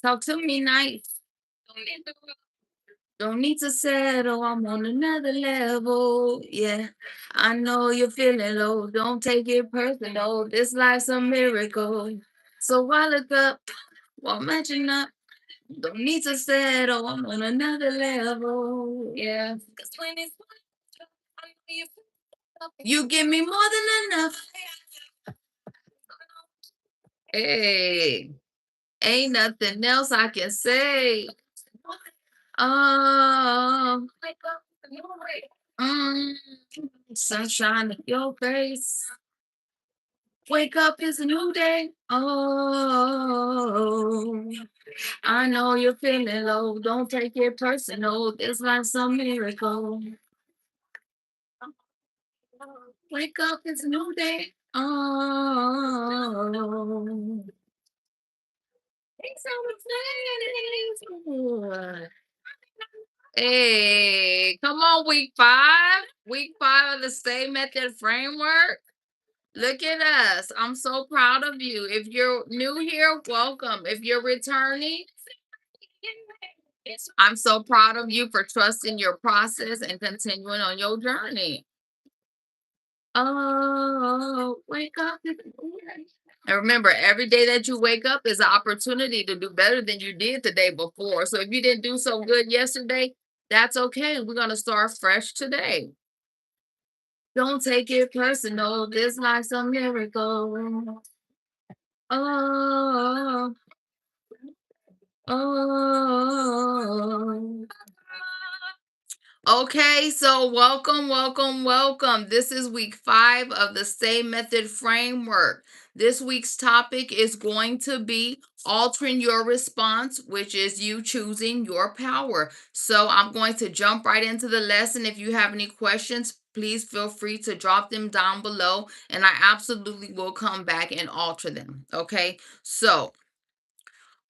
Talk to me nice. Don't need to settle. I'm on another level. Yeah, I know you're feeling low. Don't take it personal. This life's a miracle. So I look up while matching up. Don't need to settle. I'm on another level. Yeah. You give me more than enough. Hey, ain't nothing else I can say. Oh, mm, sunshine in your face. Wake up, it's a new day. Oh, I know you're feeling low. Don't take it personal. It's like some miracle. Wake up, it's a new day. Oh, it's so hey, come on, week 5. Week 5 of the Stay Method framework. Look at us. I'm so proud of you. If you're new here, welcome. If you're returning, I'm so proud of you for trusting your process and continuing on your journey. Oh, wake up. And remember, every day that you wake up is an opportunity to do better than you did the day before. So if you didn't do so good yesterday, that's okay. We're going to start fresh today. Don't take it personal. This life's a miracle. Oh, oh. Okay, so welcome, welcome, welcome. This is week 5 of the Stay Method framework. This week's topic is going to be altering your response, which is you choosing your power. So I'm going to jump right into the lesson. If you have any questions, please feel free to drop them down below, and I absolutely will come back and alter them. Okay, so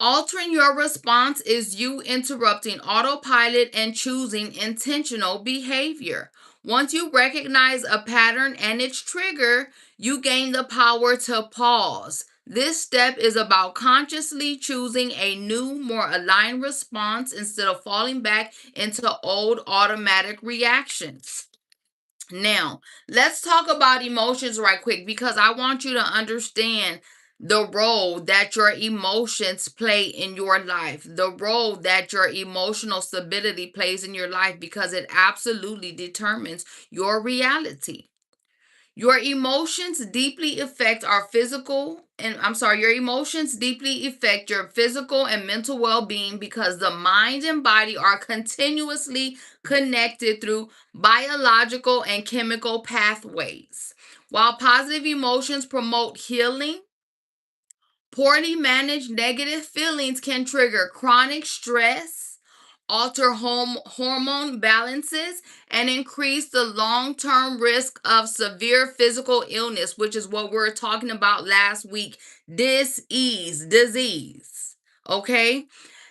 altering your response is you interrupting autopilot and choosing intentional behavior. Once you recognize a pattern and its trigger, you gain the power to pause. This step is about consciously choosing a new, more aligned response instead of falling back into old automatic reactions. Now, let's talk about emotions right quick because I want you to understand the role that your emotions play in your life, the role that your emotional stability plays in your life because it absolutely determines your reality. Your emotions deeply affect our physical and I'm sorry, your emotions deeply affect your physical and mental well-being because the mind and body are continuously connected through biological and chemical pathways. While positive emotions promote healing, poorly managed negative feelings can trigger chronic stress, alter hormone balances, and increase the long term risk of severe physical illness, which is what we were talking about last week. Disease. Okay?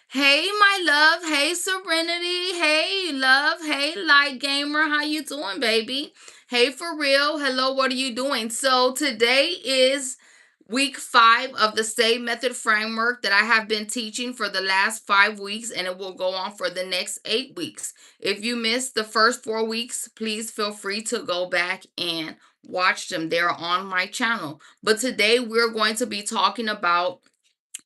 Hey, my love. Hey, Serenity. Hey, love. Hey, Light Gamer. How you doing, baby? Hey, for real. Hello, what are you doing? So today is week 5 of the Stay Method framework that I have been teaching for the last 5 weeks, and it will go on for the next 8 weeks. If you missed the first 4 weeks, please feel free to go back and watch them. They're on my channel. But today we're going to be talking about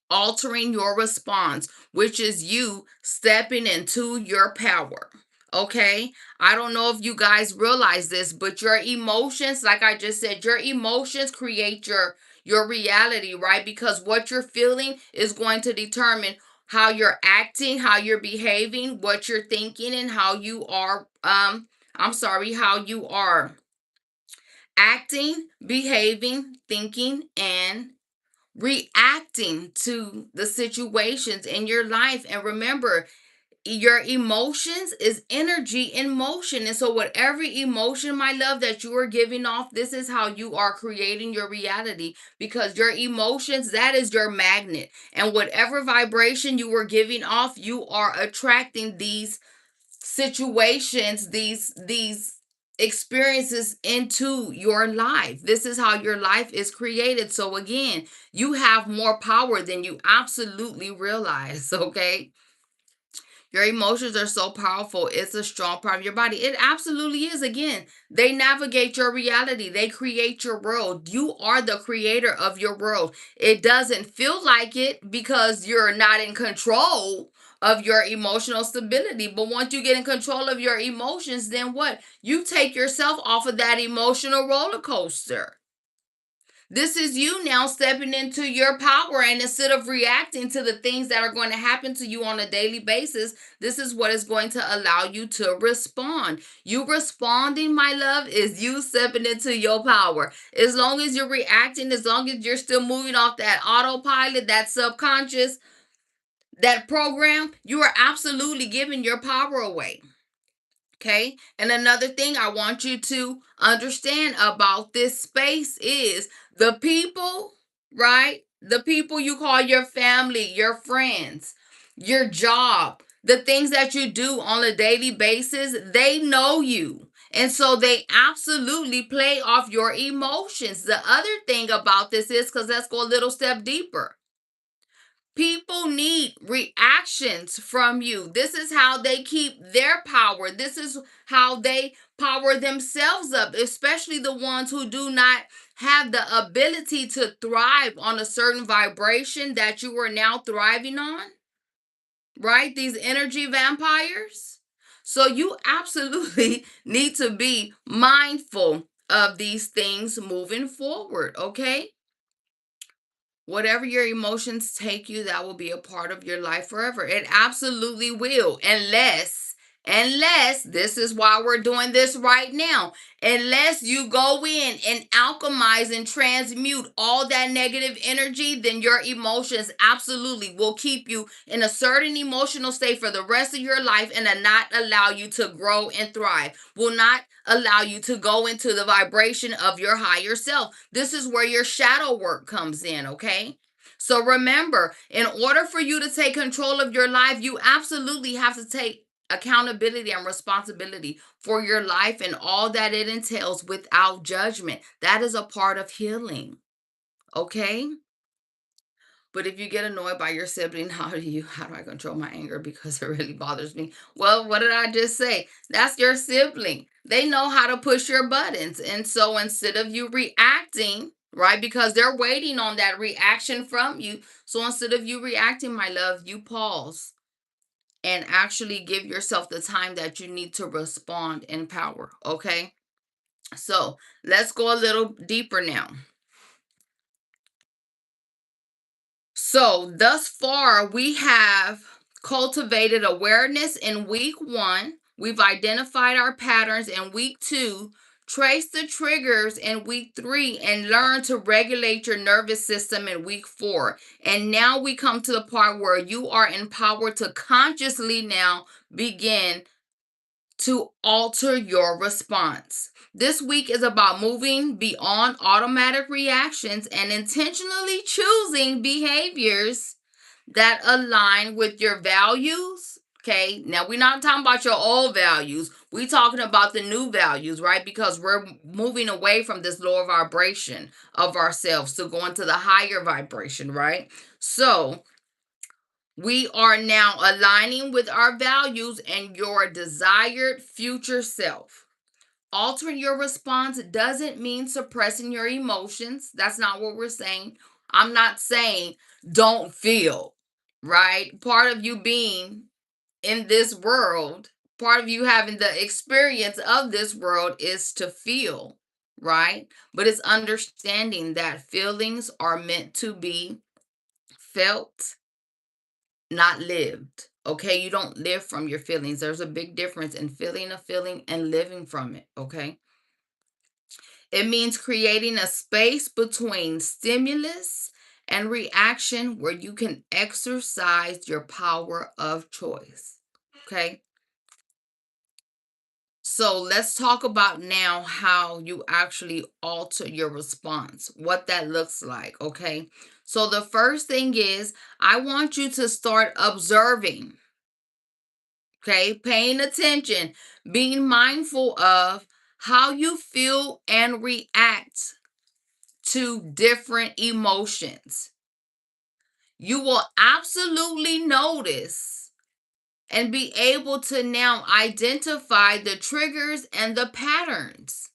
altering your response, which is you stepping into your power. Okay, I don't know if you guys realize this, but your emotions, like I just said, your emotions create your reality, right? Because what you're feeling is going to determine how you're acting, how you're behaving, what you're thinking, and how you are I'm sorry, how you are acting, behaving, thinking, and reacting to the situations in your life. And remember, your emotions is energy in motion. And so whatever emotion, my love, that you are giving off, this is how you are creating your reality, because your emotions, that is your magnet. And whatever vibration you are giving off, you are attracting these situations, these experiences into your life. This is how your life is created. So again, you have more power than you absolutely realize, okay? Your emotions are so powerful. It's a strong part of your body. It absolutely is. Again, they navigate your reality. They create your world. You are the creator of your world. It doesn't feel like it because you're not in control of your emotional stability. But once you get in control of your emotions, then what? You take yourself off of that emotional roller coaster. This is you now stepping into your power. And instead of reacting to the things that are going to happen to you on a daily basis, this is what is going to allow you to respond. You responding, my love, is you stepping into your power. As long as you're reacting, as long as you're still moving off that autopilot, that subconscious, that program, you are absolutely giving your power away. Okay. And another thing I want you to understand about this space is the people, right? The people you call your family, your friends, your job, the things that you do on a daily basis, they know you. And so they absolutely play off your emotions. The other thing about this is, because let's go a little step deeper. People need reactions from you. This is how they keep their power. This is how they power themselves up, especially the ones who do not have the ability to thrive on a certain vibration that you are now thriving on, right? These energy vampires. So you absolutely need to be mindful of these things moving forward, okay? Whatever your emotions take you, that will be a part of your life forever. It absolutely will. Unless this is why we're doing this right now, unless you go in and alchemize and transmute all that negative energy, then your emotions absolutely will keep you in a certain emotional state for the rest of your life and not allow you to grow and thrive, will not allow you to go into the vibration of your higher self. This is where your shadow work comes in, okay? So remember, in order for you to take control of your life, you absolutely have to take accountability and responsibility for your life and all that it entails without judgment. That is a part of healing, okay? But if you get annoyed by your sibling, how do I control my anger because it really bothers me? Well, what did I just say? That's your sibling. They know how to push your buttons. And so instead of you reacting, right? Because they're waiting on that reaction from you. So instead of you reacting, my love, you pause and actually give yourself the time that you need to respond in power, okay? So, let's go a little deeper now. So, thus far, we have cultivated awareness in week 1. We've identified our patterns in week 2, traced the triggers in week 3, and learned to regulate your nervous system in week 4. And now we come to the part where you are empowered to consciously now begin to alter your response. This week is about moving beyond automatic reactions and intentionally choosing behaviors that align with your values. Okay, now we're not talking about your old values. We're talking about the new values, right? Because we're moving away from this lower vibration of ourselves to go into the higher vibration, right? So, we are now aligning with our values and your desired future self. Altering your response doesn't mean suppressing your emotions. That's not what we're saying. I'm not saying don't feel, right? Part of you being in this world, part of you having the experience of this world is to feel, right? But it's understanding that feelings are meant to be felt, not lived. Okay, you don't live from your feelings. There's a big difference in feeling a feeling and living from it. Okay, it means creating a space between stimulus and reaction where you can exercise your power of choice. Okay, so let's talk about now how you actually alter your response, what that looks like. Okay, so the first thing is I want you to start observing. Okay, paying attention, being mindful of how you feel and react to different emotions. You will absolutely notice and be able to now identify the triggers and the patterns.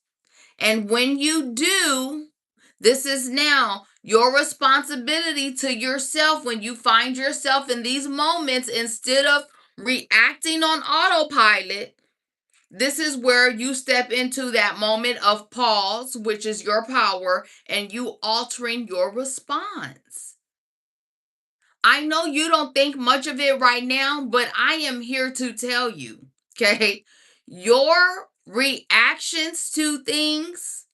And when you do, this is now your responsibility to yourself when you find yourself in these moments. Instead of reacting on autopilot, this is where you step into that moment of pause, which is your power, and you altering your response. I know you don't think much of it right now, but I am here to tell you, okay? Your reactions to things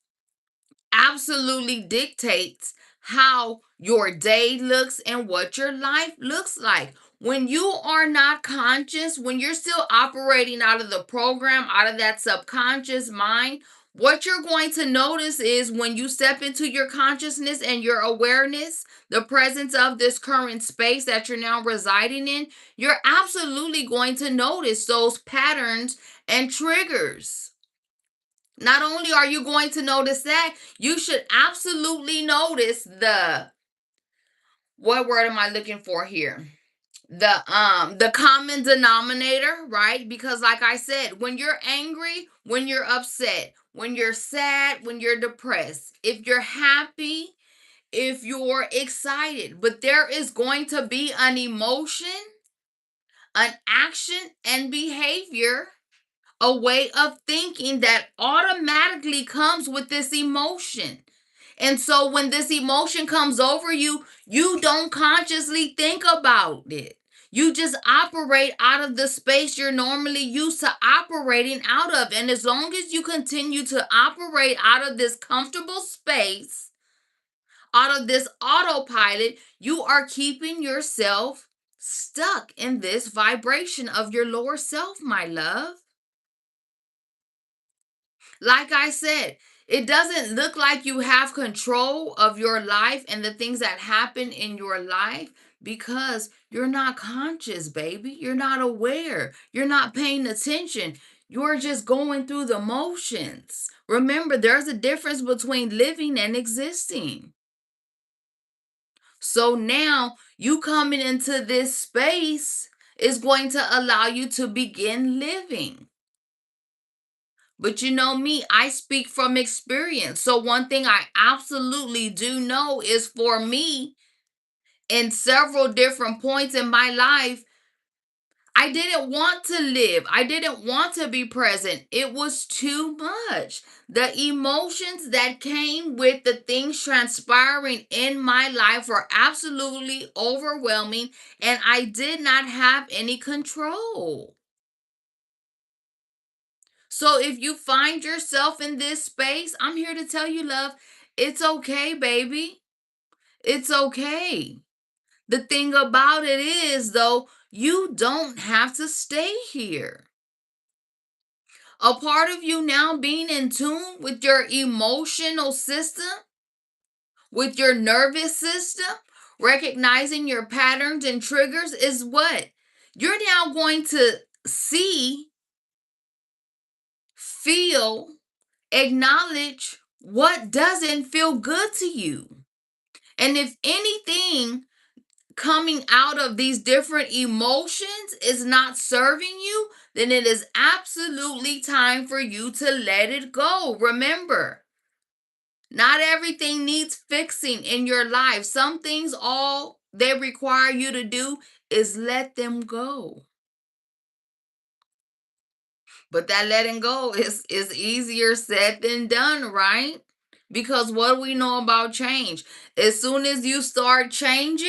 absolutely dictates how your day looks and what your life looks like. When you are not conscious, when you're still operating out of the program, out of that subconscious mind, what you're going to notice is when you step into your consciousness and your awareness, the presence of this current space that you're now residing in, you're absolutely going to notice those patterns and triggers. Not only are you going to notice that, you should absolutely notice what word am I looking for here? The common denominator, right? Because like I said, when you're angry, when you're upset, when you're sad, when you're depressed, if you're happy, if you're excited, but there is going to be an emotion, an action and behavior, a way of thinking that automatically comes with this emotion. And so when this emotion comes over you, you don't consciously think about it. You just operate out of the space you're normally used to operating out of. And as long as you continue to operate out of this comfortable space, out of this autopilot, you are keeping yourself stuck in this vibration of your lower self, my love. Like I said, it doesn't look like you have control of your life and the things that happen in your life because you're not conscious, baby. You're not aware. You're not paying attention. You're just going through the motions. Remember, there's a difference between living and existing. So now you coming into this space is going to allow you to begin living. But you know me, I speak from experience. So one thing I absolutely do know is for me, in several different points in my life, I didn't want to live. I didn't want to be present. It was too much. The emotions that came with the things transpiring in my life were absolutely overwhelming, and I did not have any control. So if you find yourself in this space, I'm here to tell you, love, it's okay, baby. It's okay. The thing about it is, though, you don't have to stay here. A part of you now being in tune with your emotional system, with your nervous system, recognizing your patterns and triggers is what? You're now going to see, feel, acknowledge what doesn't feel good to you. And if anything coming out of these different emotions is not serving you, then it is absolutely time for you to let it go. Remember, not everything needs fixing in your life. Some things, all they require you to do is let them go. But that letting go is easier said than done, right? Because what do we know about change? As soon as you start changing,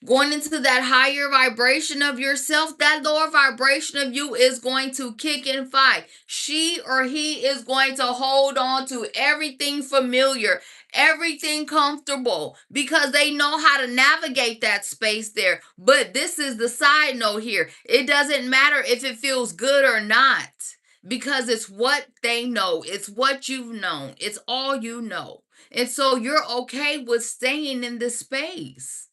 going into that higher vibration of yourself, that lower vibration of you is going to kick and fight. She or he is going to hold on to everything familiar, everything comfortable, because they know how to navigate that space there. But this is the side note here. It doesn't matter if it feels good or not, because it's what they know, it's what you've known, it's all you know. And so you're okay with staying in this space.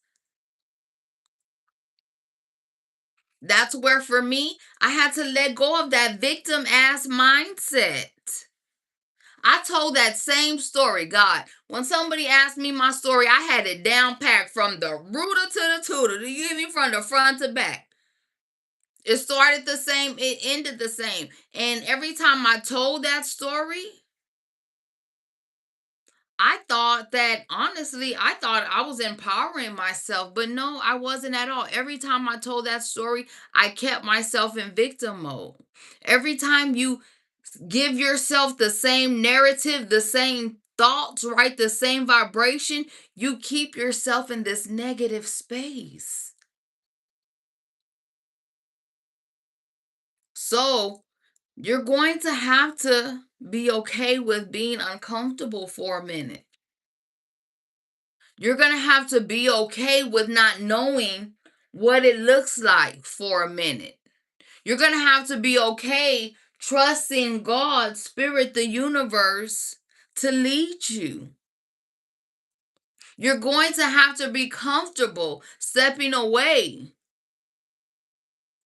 That's where for me, I had to let go of that victim ass mindset. I told that same story, God. When somebody asked me my story, I had it down packed from the rooter to the tutor. Do you hear me? From the front to back. It started the same, it ended the same. And every time I told that story, I thought that honestly, I thought I was empowering myself, but no, I wasn't at all. Every time I told that story, I kept myself in victim mode. Every time you give yourself the same narrative, the same thoughts, right? The same vibration, you keep yourself in this negative space. So, you're going to have to be okay with being uncomfortable for a minute. You're going to have to be okay with not knowing what it looks like for a minute. You're going to have to be okay trusting God, Spirit, the universe to lead you. You're going to have to be comfortable stepping away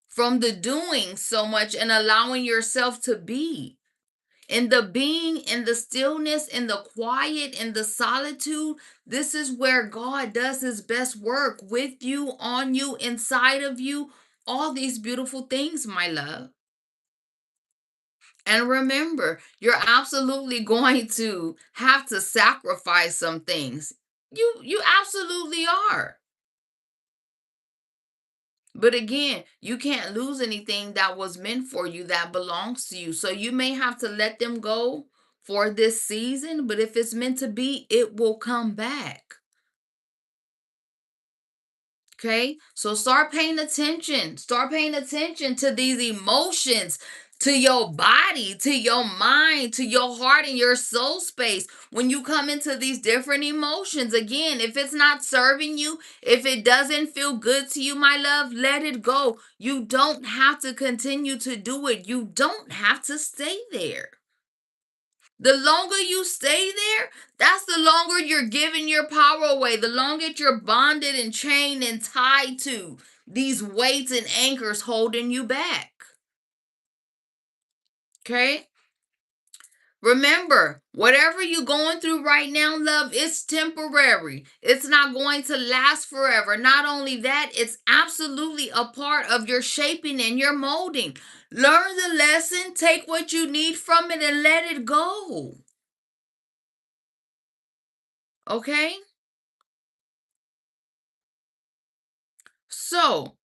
from the doing so much and allowing yourself to be. In the being, in the stillness, in the quiet, in the solitude, this is where God does his best work with you, on you, inside of you. All these beautiful things, my love. And remember, you're absolutely going to have to sacrifice some things. You absolutely are. But again, you can't lose anything that was meant for you, that belongs to you. So you may have to let them go for this season, but if it's meant to be, it will come back. Okay, so start paying attention. Start paying attention to these emotions, to your body, to your mind, to your heart and your soul space. When you come into these different emotions, again, if it's not serving you, if it doesn't feel good to you, my love, let it go. You don't have to continue to do it, you don't have to stay there. The longer you stay there, that's the longer you're giving your power away. The longer you're bonded and chained and tied to these weights and anchors holding you back. Okay? Remember, whatever you're going through right now, love, it's temporary. It's not going to last forever. Not only that, it's absolutely a part of your shaping and your molding. Learn the lesson, take what you need from it, and let it go. Okay? So,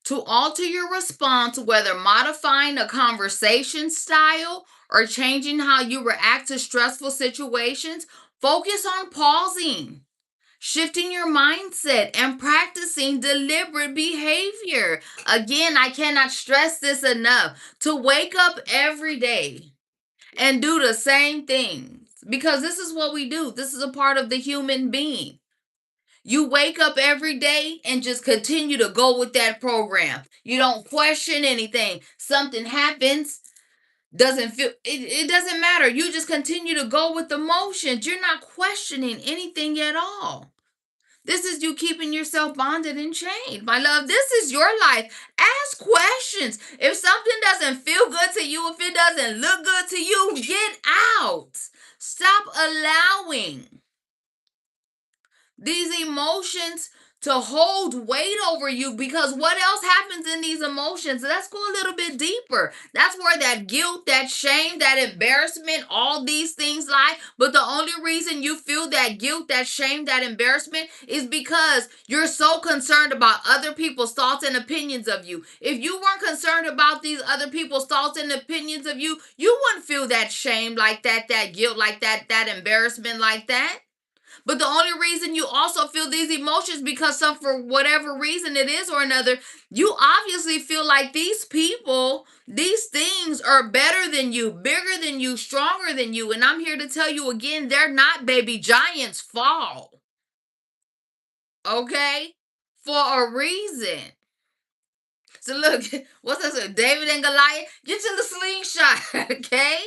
to alter your response, whether modifying a conversation style or changing how you react to stressful situations, focus on pausing, shifting your mindset, and practicing deliberate behavior. Again, I cannot stress this enough, to wake up every day and do the same things, because this is what we do. This is a part of the human being. You wake up every day and just continue to go with that program. You don't question anything. Something happens, doesn't feel it doesn't matter. You just continue to go with the motions. You're not questioning anything at all. This is you keeping yourself bonded and chained. My love, this is your life. Ask questions. If something doesn't feel good to you, if it doesn't look good to you, get out. Stop allowing these emotions to hold weight over you, because what else happens in these emotions? Let's go a little bit deeper. That's where that guilt, that shame, that embarrassment, all these things lie. But the only reason you feel that guilt, that shame, that embarrassment is because you're so concerned about other people's thoughts and opinions of you. If you weren't concerned about these other people's thoughts and opinions of you, you wouldn't feel that shame like that guilt like that embarrassment like that. But the only reason you also feel these emotions, because some, for whatever reason it is or another, you obviously feel like these people, these things are better than you, bigger than you, stronger than you. And I'm here to tell you again, they're not, baby. Giants fall. Okay? For a reason. So look, what's that? David and Goliath? Get to the slingshot, okay?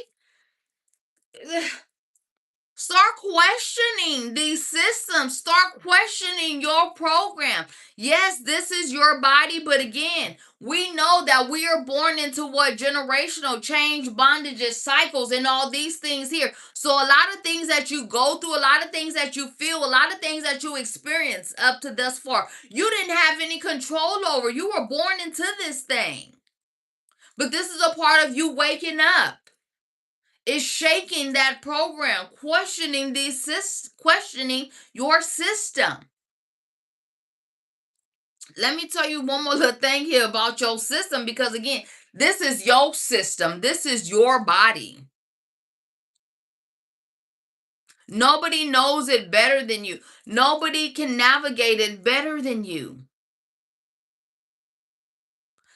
Start questioning these systems. Start questioning your program. Yes, this is your body, but again, we know that we are born into what generational change, bondages, cycles, and all these things here. So, a lot of things that you go through, a lot of things that you feel, a lot of things that you experience up to thus far, you didn't have any control over. You were born into this thing. But this is a part of you waking up. Is shaking that program, questioning questioning your system. Let me tell you one more little thing here about your system, because again, this is your system. This is your body. Nobody knows it better than you. Nobody can navigate it better than you.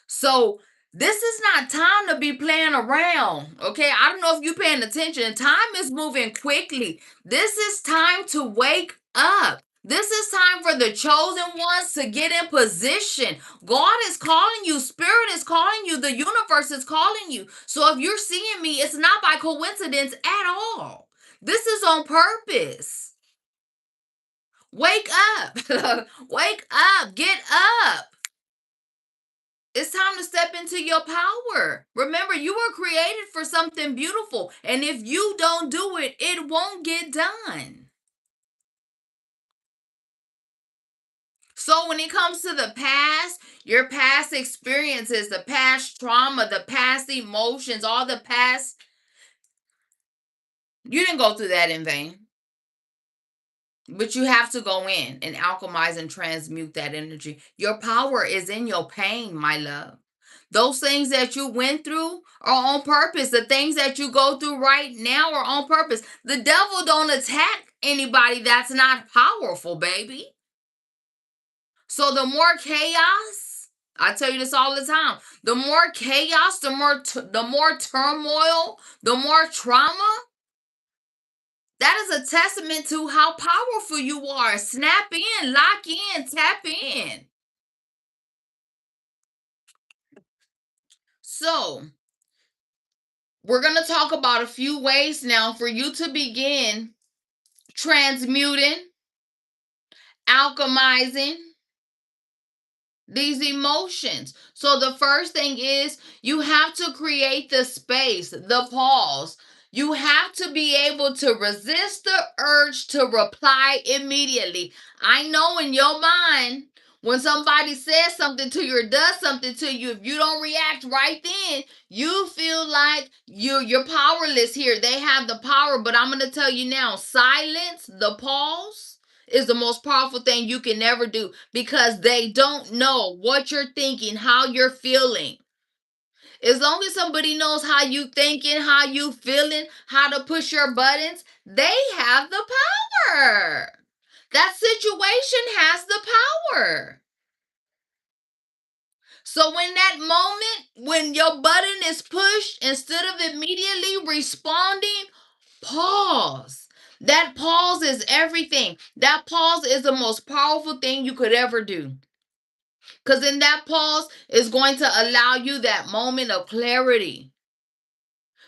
So this is not time to be playing around. Okay. I don't know if you're paying attention. Time is moving quickly. This is time to wake up. This is time for the chosen ones to get in position. God is calling you. Spirit is calling you. The universe is calling you. So if you're seeing me, it's not by coincidence at all. This is on purpose. Wake up. Wake up. Get up. It's time to step into your power. Remember, you were created for something beautiful. And if you don't do it, it won't get done. So when it comes to the past, your past experiences, the past trauma, the past emotions, all the past, you didn't go through that in vain. But you have to go in and alchemize and transmute that energy. Your power is in your pain, my love. Those things that you went through are on purpose. The things that you go through right now are on purpose. The devil don't attack anybody that's not powerful, baby. So the more chaos, I tell you this all the time, the more chaos, the more turmoil, the more trauma, that is a testament to how powerful you are. Snap in, lock in, tap in. So, we're going to talk about a few ways now for you to begin transmuting, alchemizing these emotions. So the first thing is you have to create the space, the pause. You have to be able to resist the urge to reply immediately. I know in your mind, when somebody says something to you or does something to you, if you don't react right then, you feel like you're powerless here. They have the power, but I'm going to tell you now, silence, the pause, is the most powerful thing you can ever do, because they don't know what you're thinking, how you're feeling. As long as somebody knows how you thinking, how you feeling, how to push your buttons, they have the power. That situation has the power. So in that moment, when your button is pushed, instead of immediately responding, pause. That pause is everything. That pause is the most powerful thing you could ever do. Because in that pause is going to allow you that moment of clarity.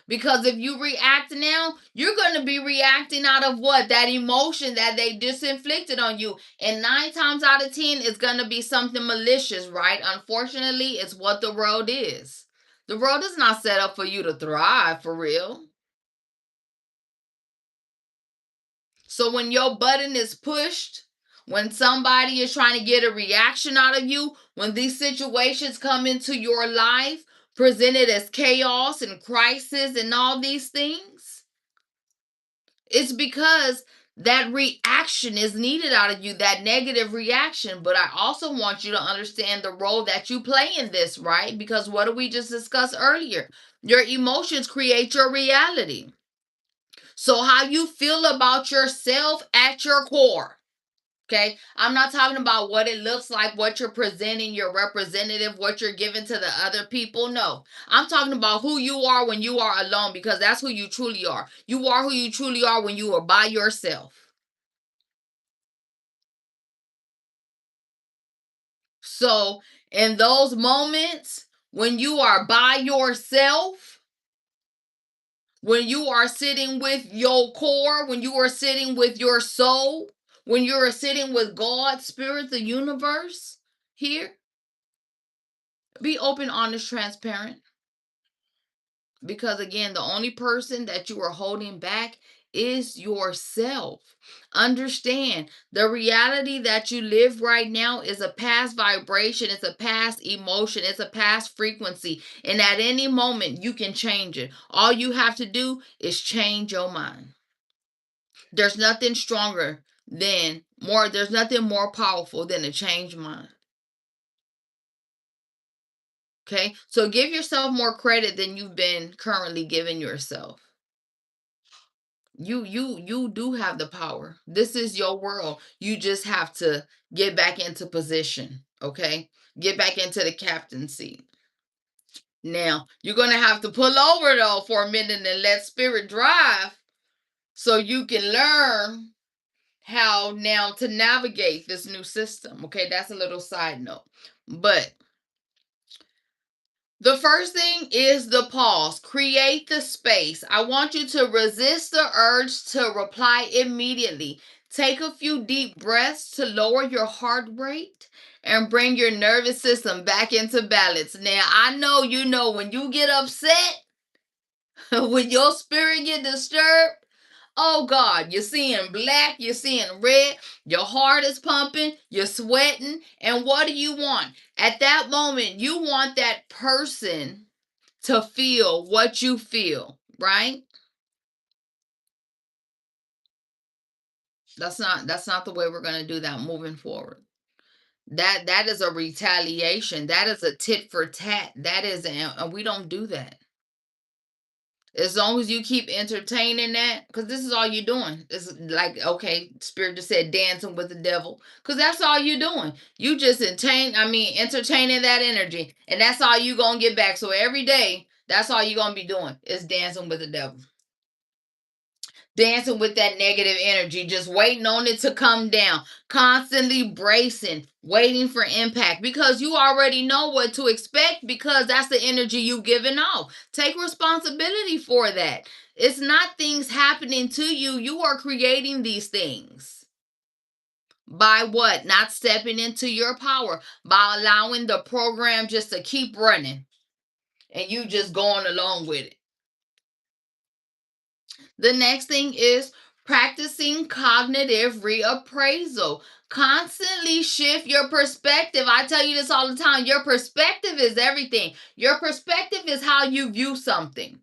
Because if you react now, you're going to be reacting out of what? That emotion that they disinflicted on you. And 9 times out of 10, it's going to be something malicious, right? Unfortunately, it's what the world is. The world is not set up for you to thrive, for real. So when your button is pushed, when somebody is trying to get a reaction out of you, when these situations come into your life, presented as chaos and crisis and all these things, it's because that reaction is needed out of you, that negative reaction. But I also want you to understand the role that you play in this, right? Because what did we just discuss earlier? Your emotions create your reality. So, how you feel about yourself at your core. Okay. I'm not talking about what it looks like, what you're presenting, your representative, what you're giving to the other people. No. I'm talking about who you are when you are alone, because that's who you truly are. You are who you truly are when you are by yourself. So, in those moments when you are by yourself, when you are sitting with your core, when you are sitting with your soul, when you are sitting with God, Spirit, the universe here, be open, honest, transparent. Because again, the only person that you are holding back is yourself. Understand the reality that you live right now is a past vibration, it's a past emotion, it's a past frequency. And at any moment, you can change it. All you have to do is change your mind. There's nothing stronger than more, there's nothing more powerful than a changed mind. Okay, so give yourself more credit than you've been currently giving yourself. You do have the power. This is your world. You just have to get back into position. Okay, get back into the captain seat. Now you're gonna have to pull over though for a minute and let spirit drive so you can learn how now to navigate this new system. Okay, that's a little side note. But the first thing is the pause. Create the space. I want you to resist the urge to reply immediately. Take a few deep breaths to lower your heart rate and bring your nervous system back into balance. Now, I know you know when you get upset, when your spirit get disturbed, oh God, you're seeing black, you're seeing red, your heart is pumping, you're sweating, and what do you want? At that moment, you want that person to feel what you feel, right? That's not the way we're going to do that moving forward. That is a retaliation. That is a tit for tat. That is, and we don't do that. As long as you keep entertaining that, because this is all you're doing. It's like, okay, Spirit just said dancing with the devil. Because that's all you're doing. You just entertaining that energy. And that's all you going to get back. So every day, that's all you're going to be doing is dancing with the devil. Dancing with that negative energy, just waiting on it to come down, constantly bracing, waiting for impact because you already know what to expect because that's the energy you've given off. Take responsibility for that. It's not things happening to you, you are creating these things. By what? Not stepping into your power, by allowing the program just to keep running and you just going along with it. The next thing is practicing cognitive reappraisal. Constantly shift your perspective. I tell you this all the time. Your perspective is everything. Your perspective is how you view something.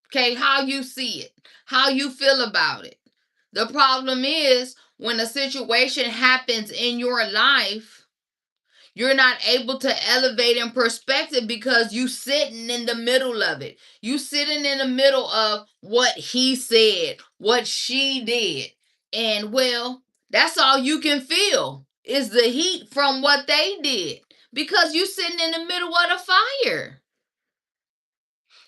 Okay, how you see it, how you feel about it. The problem is when a situation happens in your life, you're not able to elevate in perspective because you sitting in the middle of it. You sitting in the middle of what he said, what she did. And well, that's all you can feel is the heat from what they did because you sitting in the middle of the fire.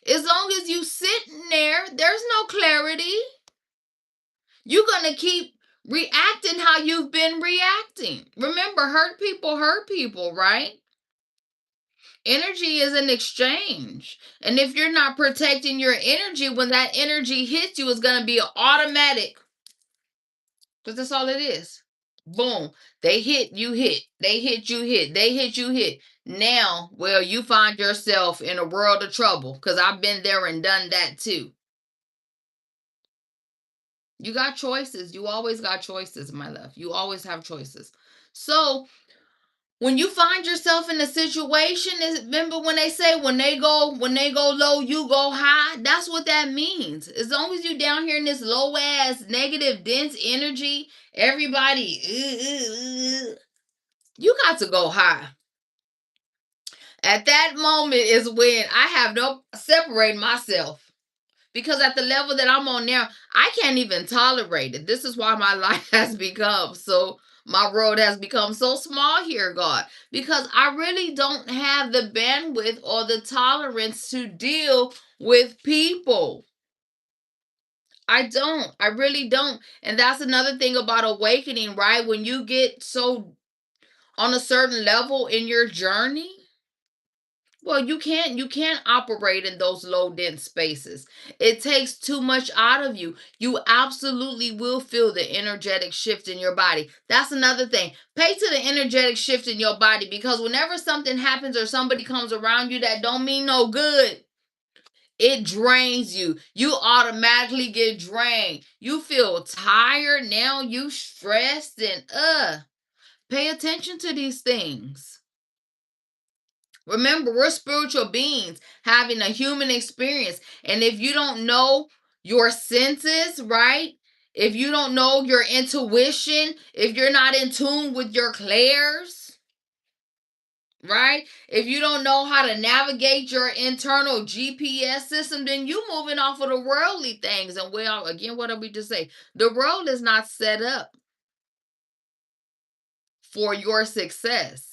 As long as you sitting there, there's no clarity. You're going to keep reacting how you've been reacting. Remember, hurt people, right? Energy is an exchange. And if you're not protecting your energy, when that energy hits you, it's going to be automatic. Because that's all it is. Boom. They hit, you hit. They hit, you hit. They hit, you hit. Now, well, you find yourself in a world of trouble. Because I've been there and done that too. You got choices. You always got choices, my love. You always have choices. So when you find yourself in a situation, remember when they say when they go low, you go high. That's what that means. As long as you down here in this low ass, negative, dense energy, everybody, you got to go high. At that moment is when I have no separate myself. Because at the level that I'm on now, I can't even tolerate it. This is why my life has become so, my world has become so small here, God. Because I really don't have the bandwidth or the tolerance to deal with people. I don't. I really don't. And that's another thing about awakening, right? When you get so on a certain level in your journey, Well, you can't operate in those low dense spaces. It takes too much out of you. You absolutely will feel the energetic shift in your body. That's another thing. Pay to the energetic shift in your body, because whenever something happens or somebody comes around you that don't mean no good, it drains you. You automatically get drained. You feel tired now, you stressed, and pay attention to these things. Remember, we're spiritual beings having a human experience. And if you don't know your senses, right? If you don't know your intuition, if you're not in tune with your clairs, right? If you don't know how to navigate your internal GPS system, then you moving off of the worldly things. And well, again, what did we just say? The world is not set up for your success.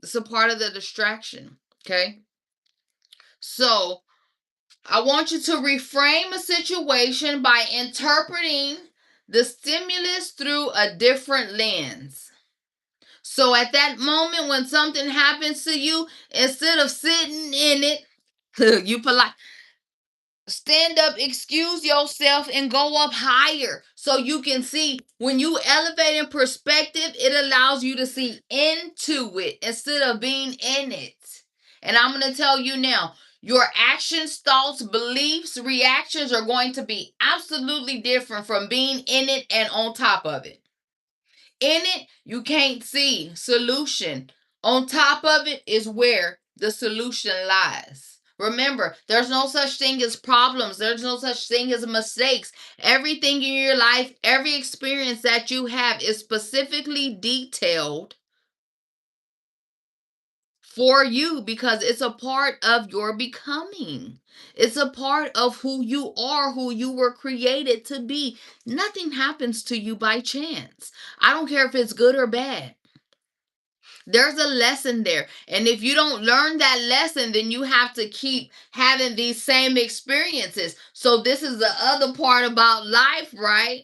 It's a part of the distraction. Okay. So I want you to reframe a situation by interpreting the stimulus through a different lens. So at that moment when something happens to you, instead of sitting in it, you polite, stand up, excuse yourself, and go up higher so you can see. When you elevate in perspective, it allows you to see into it instead of being in it. And I'm going to tell you now, your actions, thoughts, beliefs, reactions are going to be absolutely different from being in it and on top of it. In it, you can't see solution. On top of it is where the solution lies. Remember, there's no such thing as problems. There's no such thing as mistakes. Everything in your life, every experience that you have is specifically detailed for you, because it's a part of your becoming. It's a part of who you are, who you were created to be. Nothing happens to you by chance. I don't care if it's good or bad. There's a lesson there. And if you don't learn that lesson, then you have to keep having these same experiences. So, this is the other part about life, right?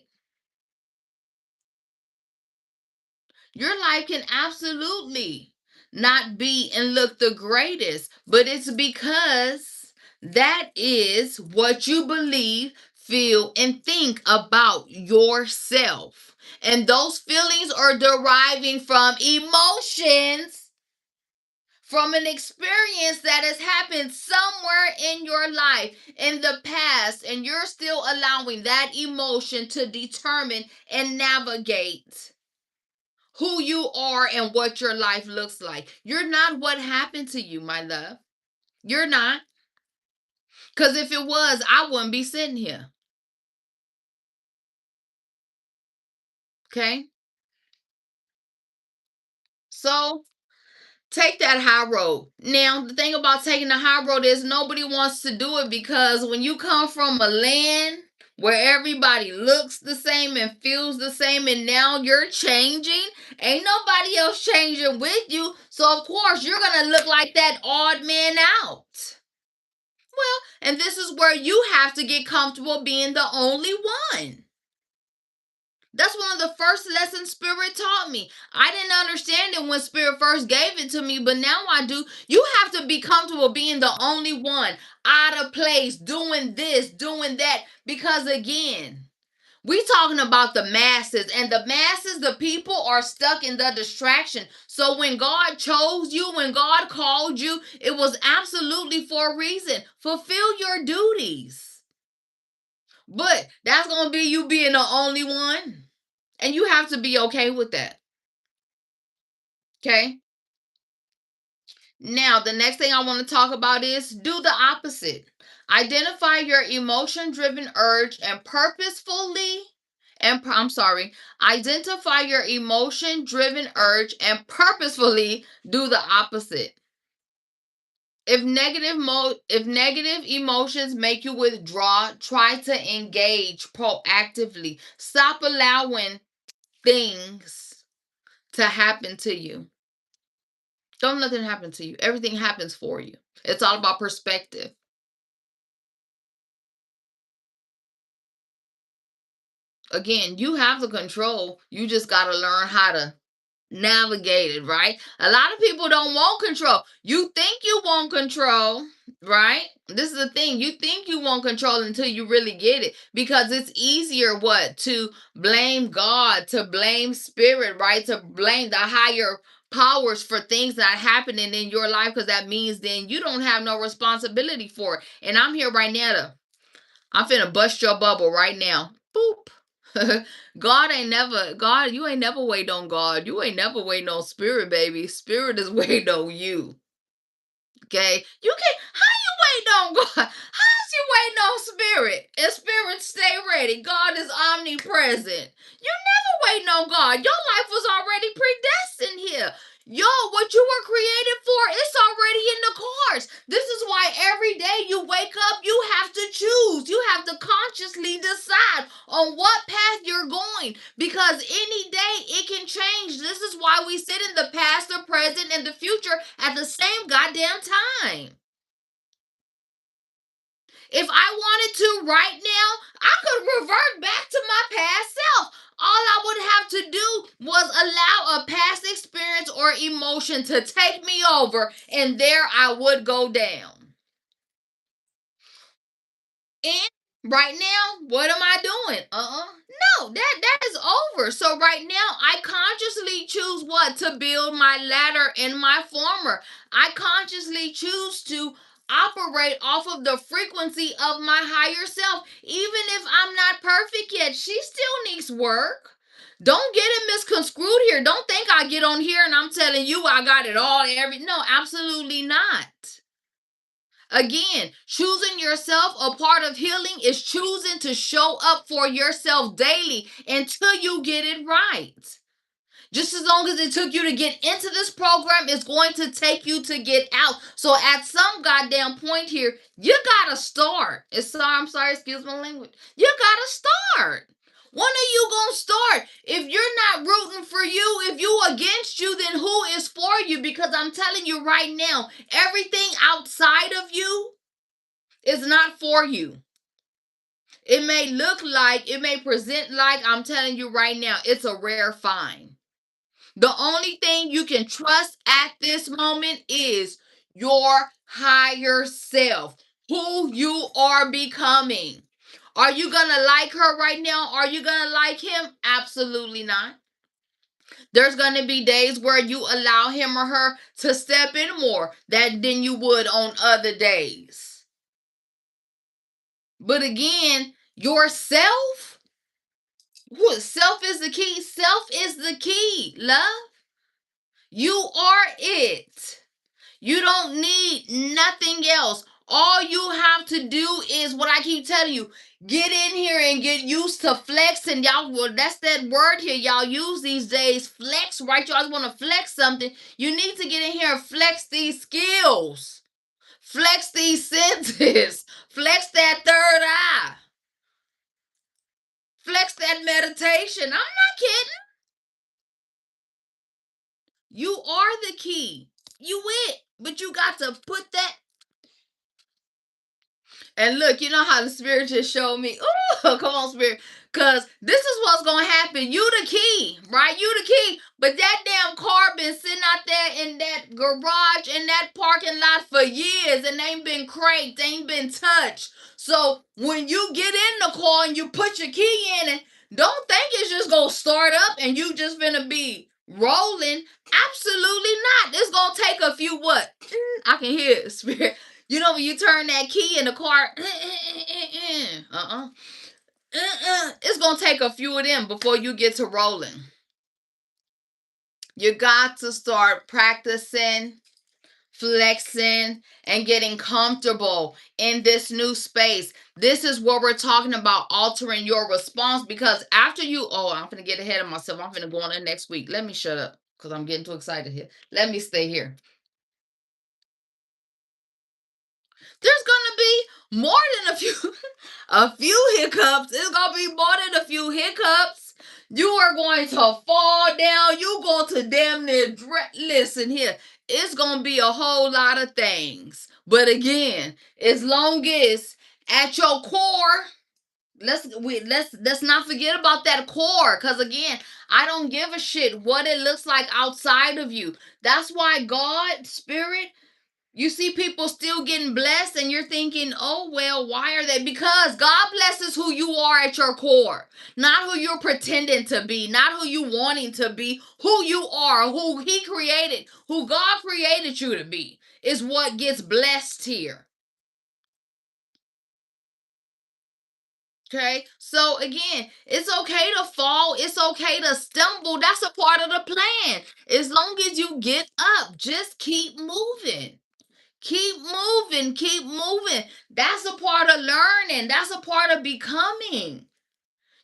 Your life can absolutely not be and look the greatest, but it's because that is what you believe, feel, and think about yourself. And those feelings are deriving from emotions, from an experience that has happened somewhere in your life in the past, and you're still allowing that emotion to determine and navigate who you are and what your life looks like. You're not what happened to you, my love. You're not. Because if it was, I wouldn't be sitting here. Okay? So take that high road. Now, the thing about taking the high road is nobody wants to do it, because when you come from a land where everybody looks the same and feels the same, and now you're changing, ain't nobody else changing with you. So, of course, you're going to look like that odd man out. Well, and this is where you have to get comfortable being the only one. That's one of the first lessons Spirit taught me. I didn't understand it when Spirit first gave it to me, but now I do. You have to be comfortable being the only one, out of place, doing this, doing that. Because again, we talking about the masses, and the masses, the people are stuck in the distraction. So when God chose you, when God called you, it was absolutely for a reason. Fulfill your duties. But that's going to be you being the only one. And you have to be okay with that. Okay? Now, the next thing I want to talk about is do the opposite. Identify your emotion driven urge and purposefully, and I'm sorry, identify your emotion driven urge and purposefully do the opposite. If negative emotions make you withdraw, try to engage proactively. Stop allowing things to happen to you. Don't let nothing happen to you. Everything happens for you. It's all about perspective. Again, you have the control. You just got to learn how to navigated, right? A lot of people don't want control. You think you want control, right? This is the thing. You think you want control until you really get it, because it's easier what to blame God, to blame spirit, right? To blame the higher powers for things that are happening in your life, because that means then you don't have no responsibility for it. And I'm here right now to I'm finna bust your bubble right now. Boop. God, you ain't never wait on God. You ain't never waiting on spirit, baby. Spirit is waiting on you. Okay? You can't, how you waiting on God? How's you waiting on spirit? And spirit stay ready. God is omnipresent. You never waiting on God. Your life was already predestined here. Yo, what you were created for, it's already in the cards. This is why every day you wake up, you have to choose. You have to consciously decide on what path you're going, because any day it can change. This is why we sit in the past, the present, and the future at the same goddamn time. If I wanted to right now, I could revert back to my past self. All I would have to do was allow a past experience or emotion to take me over, and there I would go down. And right now, what am I doing? No, that is over. So right now, I consciously choose what? To build my ladder and my former. I consciously choose to operate off of the frequency of my higher self. Even if I'm not perfect yet, she still needs work. Don't get it misconstrued here. Don't think I get on here and I'm telling you I got it all. No, absolutely not. Again, choosing yourself, a part of healing is choosing to show up for yourself daily until you get it right. Just as long as it took you to get into this program, it's going to take you to get out. So at some goddamn point here, you gotta start. I'm sorry, excuse my language. You gotta start. When are you gonna start? If you're not rooting for you, if you against you, then who is for you? Because I'm telling you right now, everything outside of you is not for you. It may look like, it may present like, I'm telling you right now, it's a rare find. The only thing you can trust at this moment is your higher self, who you are becoming. Are you going to like her right now? Are you going to like him? Absolutely not. There's going to be days where you allow him or her to step in more than you would on other days. But again, yourself, self is the key. Self is the key, love. You are it. You don't need nothing else. All you have to do is what I keep telling you. Get in here and get used to flexing. Y'all, well, that's that word here y'all use these days. Flex, right? You always want to flex something. You need to get in here and flex these skills. Flex these senses. Flex that third eye. Flex that meditation. I'm not kidding. You are the key. You it. But you got to put that. And look, you know how the spirit just showed me. Ooh, come on, spirit. Cause this is what's gonna happen. You the key, right? You the key. But that damn car been sitting out there in that garage in that parking lot for years and ain't been cranked, ain't been touched. So when you get in the car and you put your key in it, don't think it's just gonna start up and you just gonna be rolling. Absolutely not. It's gonna take a few what? I can hear it, spirit. You know when you turn that key in the car, it's gonna take a few of them before you get to rolling. You got to start practicing, flexing, and getting comfortable in this new space. This is what we're talking about, altering your response. Because after you, I'm gonna get ahead of myself. I'm gonna go on in next week. Let me shut up because I'm getting too excited here. Let me stay here. There's gonna be more than a few a few hiccups. It's gonna be more than a few hiccups. You are going to fall down. You going to damn near listen here. It's gonna be a whole lot of things. But again, as long as at your core, Let's not forget about that core, because again, I don't give a shit what it looks like outside of you. That's why God, spirit, you see people still getting blessed, and you're thinking, oh, well, why are they? Because God blesses who you are at your core, not who you're pretending to be, not who you wanting to be. Who you are, who He created, who God created you to be, is what gets blessed here. Okay, so again, it's okay to fall, it's okay to stumble. That's a part of the plan. As long as you get up, just keep moving. Keep moving, keep moving. That's a part of learning. That's a part of becoming.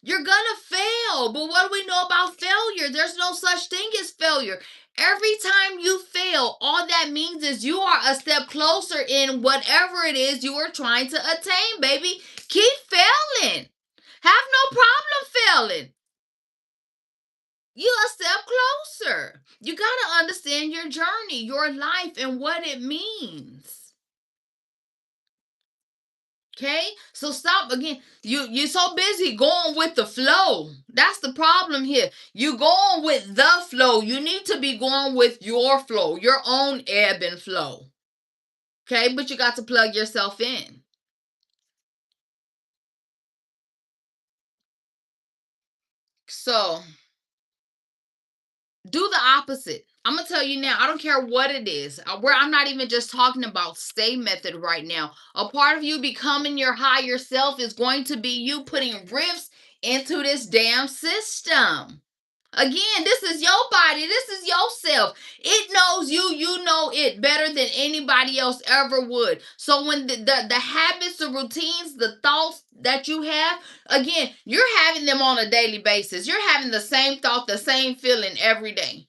You're gonna fail, but what do we know about failure? There's no such thing as failure. Every time you fail, all that means is you are a step closer in whatever it is you are trying to attain, baby. Keep failing. Have no problem failing. You a step closer. You gotta understand your journey, your life, and what it means. Okay, so stop again. You're so busy going with the flow. That's the problem here. You going with the flow. You need to be going with your flow, your own ebb and flow. Okay, but you got to plug yourself in. So do the opposite. I'm gonna tell you now. I don't care what it is. Where I'm not even just talking about stay method right now. A part of you becoming your higher self is going to be you putting rifts into this damn system. Again, this is your body. This is yourself. It knows you. You know it better than anybody else ever would. So when the habits, the routines, the thoughts that you have, again, you're having them on a daily basis. You're having the same thought, the same feeling every day.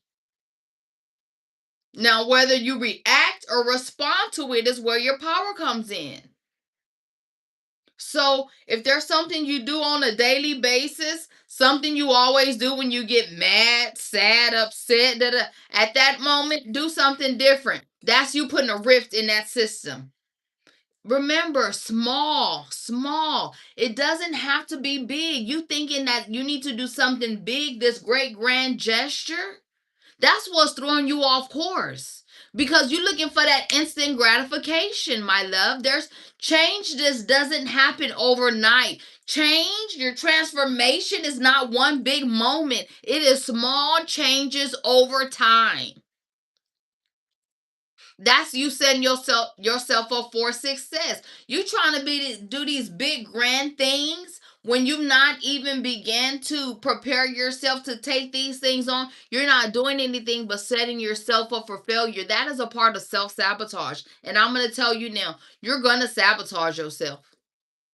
Now, whether you react or respond to it is where your power comes in. So, if there's something you do on a daily basis, something you always do when you get mad, sad, upset, at that moment, do something different. That's you putting a rift in that system. Remember, small, small. It doesn't have to be big. You thinking that you need to do something big, this great grand gesture? That's what's throwing you off course, because you're looking for that instant gratification, my love. There's change. This doesn't happen overnight. Change, your transformation is not one big moment. It is small changes over time. That's you setting yourself up for success. You trying to do these big grand things when you not even begin to prepare yourself to take these things on. You're not doing anything but setting yourself up for failure. That is a part of self-sabotage. And I'm going to tell you now, you're going to sabotage yourself.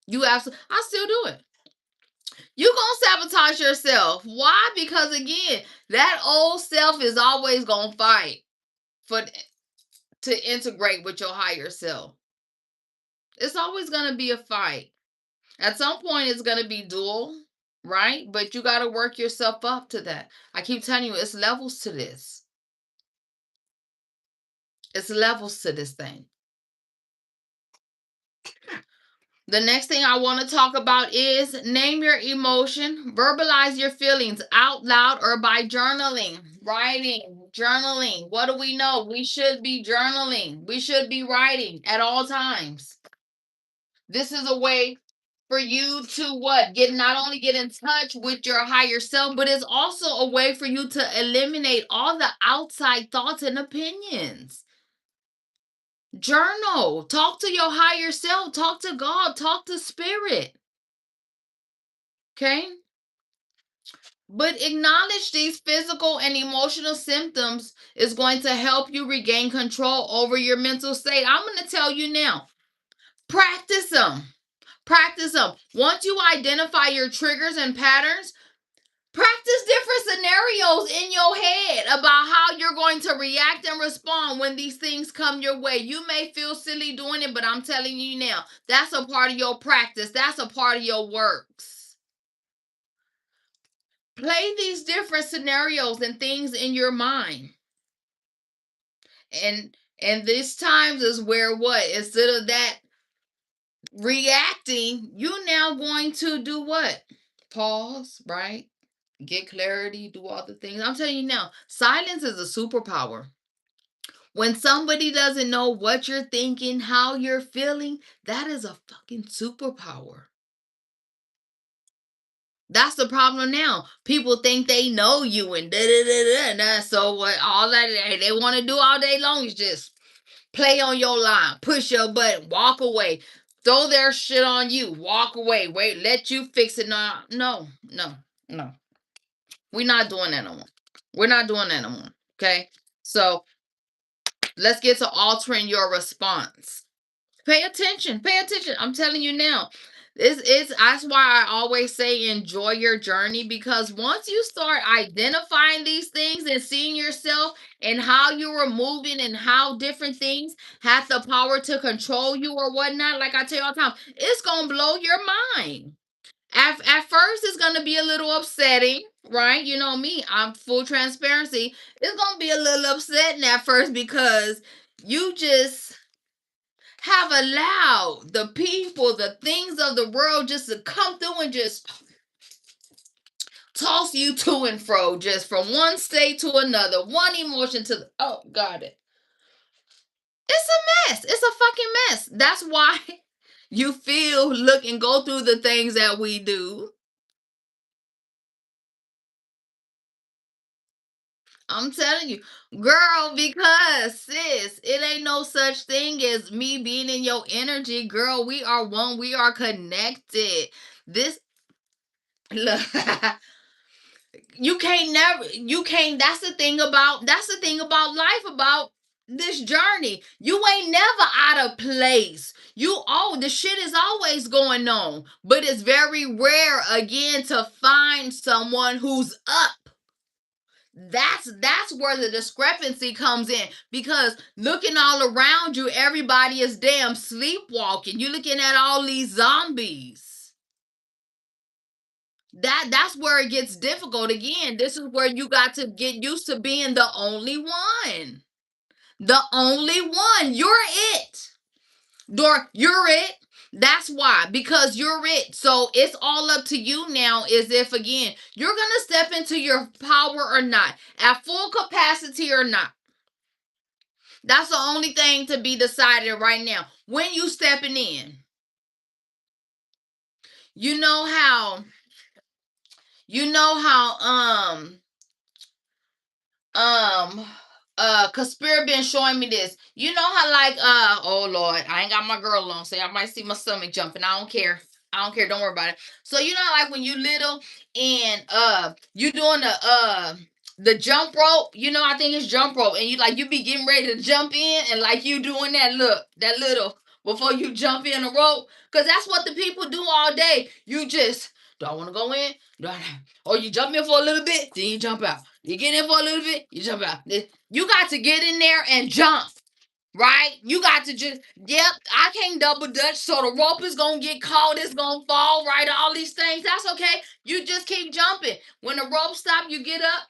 You absolutely, I still do it. You gonna sabotage yourself. Why? Because again, that old self is always gonna fight for to integrate with your higher self. It's always going to be a fight. At some point, it's going to be dual, right? But you got to work yourself up to that. I keep telling you, it's levels to this. It's levels to this thing. The next thing I want to talk about is name your emotion, verbalize your feelings out loud or by journaling, writing, journaling. What do we know? We should be journaling. We should be writing at all times. This is a way for you to what? Get not only get in touch with your higher self, but it's also a way for you to eliminate all the outside thoughts and opinions. Journal, talk to your higher self, talk to God, talk to spirit. Okay? But acknowledge these physical and emotional symptoms is going to help you regain control over your mental state. I'm going to tell you now, practice them. Practice them. Once you identify your triggers and patterns, practice different scenarios in your head about how you're going to react and respond when these things come your way. You may feel silly doing it, but I'm telling you now, that's a part of your practice. That's a part of your works. Play these different scenarios and things in your mind. And these times is where what? Instead of that reacting, you now going to do what? Pause, right? Get clarity, do all the things. I'm telling you now, silence is a superpower. When somebody doesn't know what you're thinking, how you're feeling, that is a fucking superpower. That's the problem now. People think they know you and da da da da. So what? All that they want to do all day long is just play on your line, push your button, walk away, throw their shit on you, walk away, wait, let you fix it. No, no, no, no. We're not doing that no more. We're not doing that no more. Okay. So let's get to altering your response. Pay attention. Pay attention. I'm telling you now. That's why I always say enjoy your journey, because once you start identifying these things and seeing yourself and how you were moving and how different things have the power to control you or whatnot, like I tell you all the time, it's gonna blow your mind. At first, it's gonna be a little upsetting, right? You know me, I'm full transparency. It's gonna be a little upsetting at first because you just have allowed the people, the things of the world just to come through and just toss you to and fro, just from one state to another, one emotion to the, oh, got it. It's a mess. It's a fucking mess. That's why you feel, look, and go through the things that we do. I'm telling you, girl, because sis, it ain't no such thing as me being in your energy, girl. We are one, we are connected. This look, you can't never, you can't, that's the thing about life, about this journey. You ain't never out of place. The shit is always going on, but it's very rare again to find someone who's up. That's where the discrepancy comes in, because looking all around you, everybody is damn sleepwalking. You're looking at all these zombies. That's where it gets difficult again. This is where you got to get used to being the only one. The only one. You're it. You're it. That's why, because you're it. So it's all up to you now, as if again, you're gonna step into your power or not, at full capacity or not. That's the only thing to be decided right now. When you stepping in, you know how, you know how, um cause Spirit been showing me this. You know how, like, oh Lord, I ain't got my girl on, so I might see my stomach jumping. I don't care. I don't care. Don't worry about it. So you know, like when you little and you doing the jump rope, you know, I think it's jump rope, and you be getting ready to jump in, and like you doing that look, that little before you jump in the rope, cause that's what the people do all day. You just don't want to go in, or you jump in for a little bit, then you jump out. You get in for a little bit, you jump out. You got to get in there and jump, right? You got to just, yep, I can't double dutch, so the rope is going to get caught, it's going to fall, right? All these things, that's okay. You just keep jumping. When the rope stop, you get up,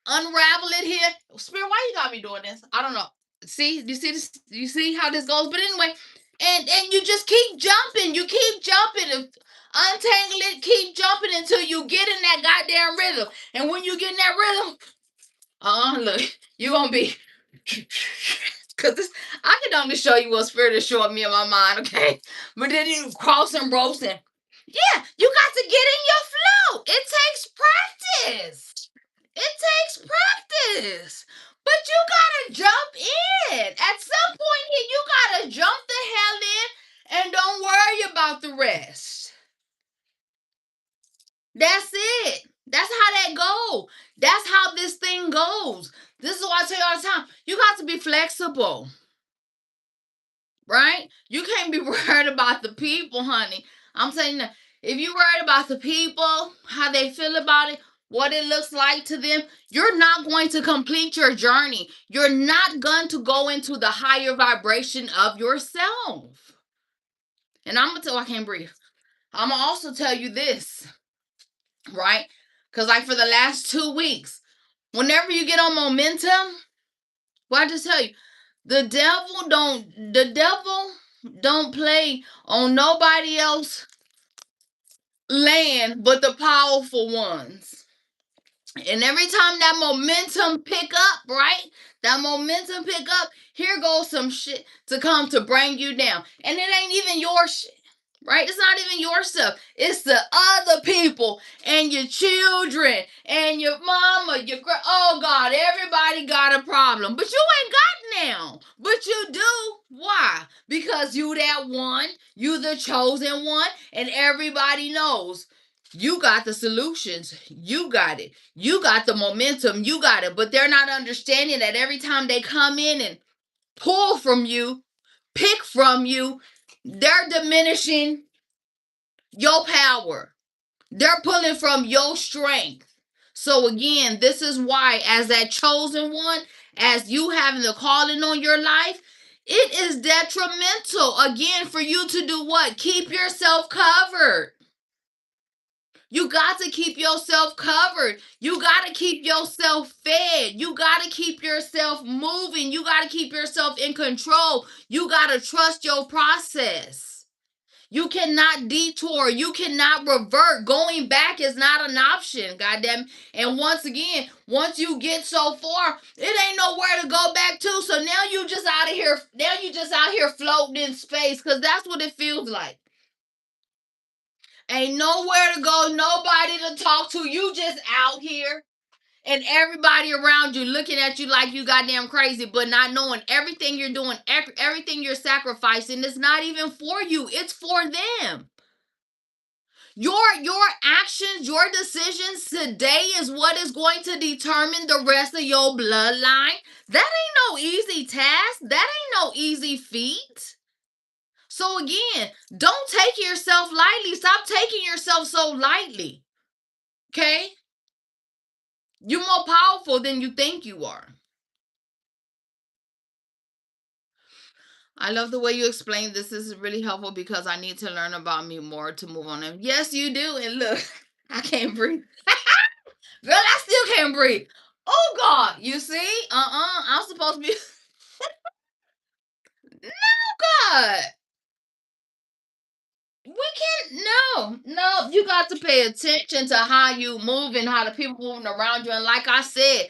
unravel it here. Spirit, why you got me doing this? I don't know. See, you see this? You see how this goes? But anyway, and you just keep jumping. You keep jumping. Untangle it, keep jumping until you get in that goddamn rhythm. And when you get in that rhythm, look, you gonna be, cause this, I can only show you what Spirit is showing me in my mind, okay? But then you cross some ropes, and yeah, you got to get in your flow. It takes practice. It takes practice. But you gotta jump in. At some point here, you gotta jump the hell in and don't worry about the rest. That's it. That's how that go. That's how this thing goes. This is what I tell you all the time. You got to be flexible, right? You can't be worried about the people, honey. I'm saying that if you're worried about the people, how they feel about it, what it looks like to them, you're not going to complete your journey. You're not going to go into the higher vibration of yourself. And I'm gonna tell, I can't breathe. I'm gonna also tell you this, right? Because like for the last 2 weeks, whenever you get on momentum, well, I just tell you, the devil don't, the devil Don't play on nobody else land but the powerful ones. And every time that momentum pick up, right? That momentum pick up, here goes some shit to come to bring you down. And it ain't even your shit. Right? It's not even your stuff. It's the other people and your children and your mama, oh God, everybody got a problem. But you ain't got now. But you do. Why? Because you that one, you the chosen one, and everybody knows you got the solutions. You got it. You got the momentum. You got it. But they're not understanding that every time they come in and pull from you, pick from you, they're diminishing your power. They're pulling from your strength. So again, this is why, as that chosen one, as you having the calling on your life, it is detrimental again for you to do what? Keep yourself covered. You got to keep yourself covered. You got to keep yourself fed. You got to keep yourself moving. You got to keep yourself in control. You got to trust your process. You cannot detour. You cannot revert. Going back is not an option, goddamn. And once again, once you get so far, it ain't nowhere to go back to. So now you just out of here. Now you just out here floating in space, because that's what it feels like. Ain't nowhere to go, nobody to talk to. You just out here. And everybody around you looking at you like you goddamn crazy, but not knowing everything you're doing, everything you're sacrificing is not even for you. It's for them. Your actions, your decisions today is what is going to determine the rest of your bloodline. That ain't no easy task. That ain't no easy feat. So again, don't take yourself lightly. Stop taking yourself so lightly. Okay? You're more powerful than you think you are. I love the way you explain this. This is really helpful because I need to learn about me more to move on. And yes, you do. And look, I can't breathe. Girl, I still can't breathe. Oh God, you see? I'm supposed to be. No, God. We can't. No. You got to pay attention to how you move and how the people moving around you. And like I said,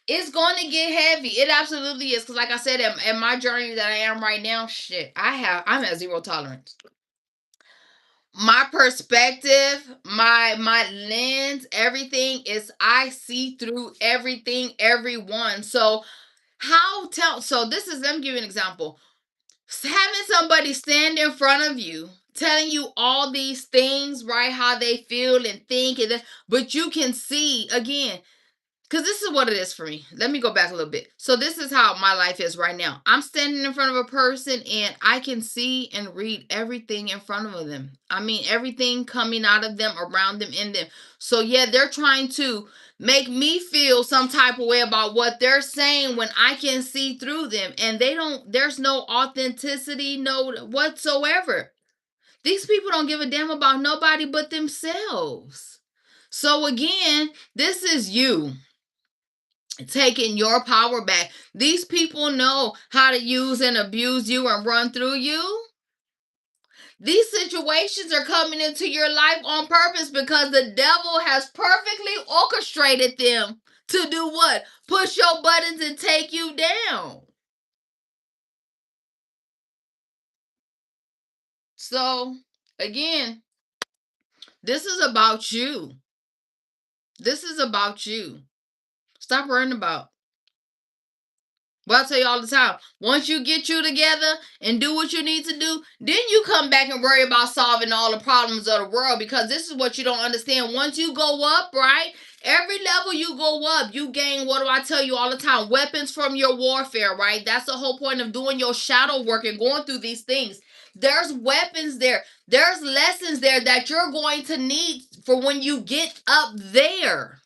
it's going to get heavy. It absolutely is. Because like I said, in my journey that I am right now, shit, I'm at zero tolerance. My perspective, my lens, everything is, I see through everything, everyone. So so this is, let me give you an example. Having somebody stand in front of you telling you all these things, right? How they feel and think, but you can see again, because this is what it is for me. Let me go back a little bit. So this is how my life is right now. I'm standing in front of a person and I can see and read everything in front of them. I mean, everything coming out of them, around them, in them. So yeah, they're trying to make me feel some type of way about what they're saying when I can see through them. And there's no authenticity, no whatsoever. These people don't give a damn about nobody but themselves. So again, this is you taking your power back. These people know how to use and abuse you and run through you. These situations are coming into your life on purpose because the devil has perfectly orchestrated them to do what? Push your buttons and take you down. So, again, this is about you. This is about you. Stop worrying about. Well, I tell you all the time, once you get you together and do what you need to do, then you come back and worry about solving all the problems of the world, because this is what you don't understand. Once you go up, right? Every level you go up, you gain, what do I tell you all the time? Weapons from your warfare, right? That's the whole point of doing your shadow work and going through these things. There's weapons there. There's lessons there that you're going to need for when you get up there.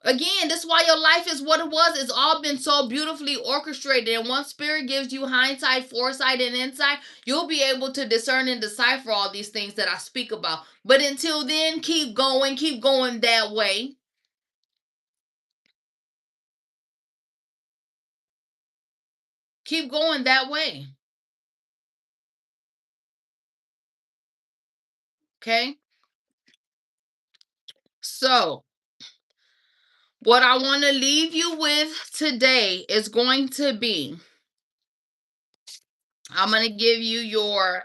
Again, that's why your life is what it was. It's all been so beautifully orchestrated. And once spirit gives you hindsight, foresight, and insight, you'll be able to discern and decipher all these things that I speak about. But until then, keep going that way. Keep going that way. Okay. So, what I want to leave you with today is going to be, I'm going to give you your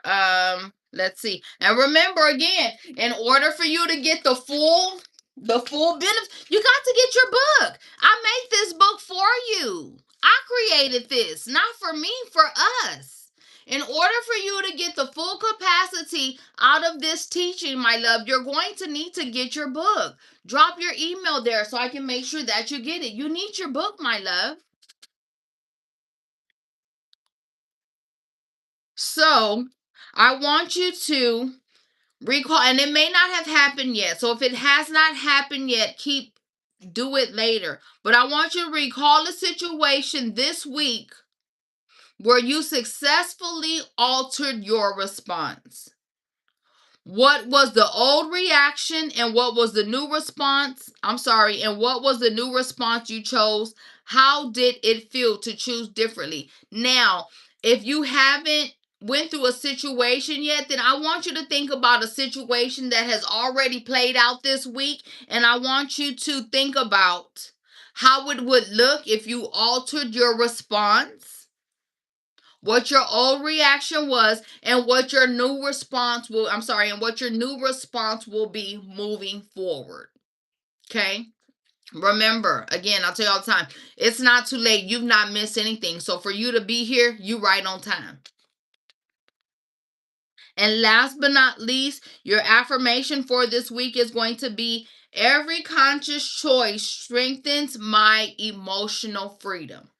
let's see. And remember again, in order for you to get the full benefit, you got to get your book. I made this book for you. I created this, not for me, for us. In order for you to get the full capacity out of this teaching, my love, you're going to need to get your book. Drop your email there so I can make sure that you get it. You need your book, my love. So, I want you to recall, and it may not have happened yet. So if it has not happened yet, do it later. But I want you to recall a situation this week where you successfully altered your response. What was the old reaction and what was the new response? I'm sorry, and what was the new response you chose? How did it feel to choose differently? Now, if you haven't went through a situation yet, then I want you to think about a situation that has already played out this week, and I want you to think about how it would look if you altered your response, what your old reaction was, and what your new response will and what your new response will be moving forward. Okay. Remember, again, I'll tell you all the time, it's not too late. You've not missed anything. So for you to be here, you right on time. And last but not least, your affirmation for this week is going to be, every conscious choice strengthens my emotional freedom.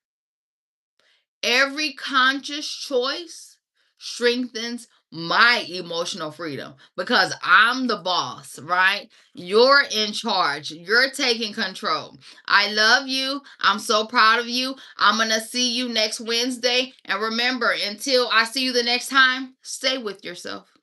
Every conscious choice strengthens my emotional freedom because I'm the boss, right? You're in charge. You're taking control. I love you. I'm so proud of you. I'm going to see you next Wednesday. And remember, until I see you the next time, stay with yourself.